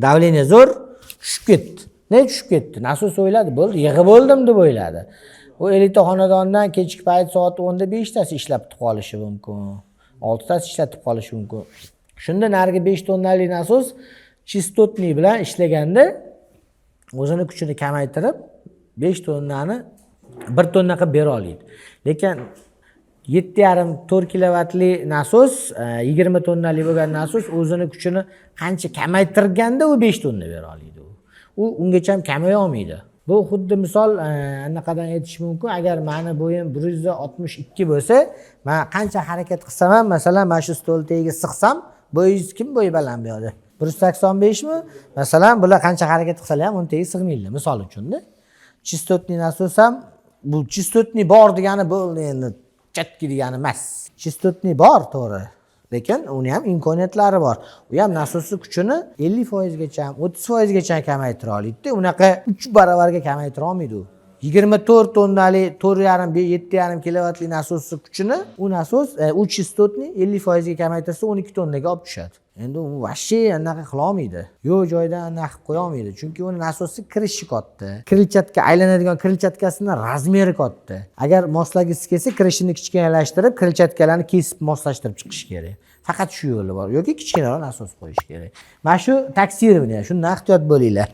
Davleniya zo'r, tushib ketdi. Ne tushib ketdi? Nasos o'yladi, bo'ldi, yig'i bo'ldim deb o'yladi. U elita xonadondan kechki payt soat 10da 5tasi ishlab qolishi mumkin. 6tasi ishlatib qolishi mumkin. Shunda narigi 5 tonnali nasos chistotniy bilan ishlaganda o'zini kuchini kamaytirib 5 tonnani 1 tonna qilib bera oladi. Lekin 7,5-4 kilovatli nasos, 20 tonnali bo'lgan nasos o'zini kuchini qancha kamaytirganda u 5 tonna bera oladi. U ungacha ham kamay olmaydi. Bu xuddi misol anaqadan aytish mumkin, agar meni bo'yim 162 bo'lsa, men qancha harakat qilsam ham, masalan, mana shu stol tagiga siqsam, bo'yingiz kim bo'yi baland bu yerda? 185 mi? Masalan, bular qancha harakat qilsalar ham uni tagiga sig'maydi, misol uchun-da. Chistotniy nasos ham bu chistotniy bor degani bo'ldi endi, chatki degani emas. Chistotniy bor, to'g'ri. Lekin uni ham imkoniyatlari bor. U ham nasosning kuchini 50% gacha, 30% gacha kamaytira oladi. Unaqa 3 baravarga kamaytira olmaydi u. 24 tonnali 4,5-7,5 kilovatli nasosning kuchini u nasos u chistotniy 50% ga kamaytirsa 12 tonnaga olib tushadi. Endi u vashshe anaqa qila olmaydi. Yo'q joydan anaqa qo'ya olmaydi. Chunki uni nasosning kirishi katta. Kirilchatka aylanadigan kirilchatkasining razmeri katta. Agar moslagisi kelsa, kirishini kichkinalashtirib, kirilchatkalarni kesib moslashtirib chiqish kerak. Faqat shu yo'li bor. Yoki kichkinaroq nasos qo'yish kerak. Mana shu taksirovniya, shundan ehtiyot bo'linglar.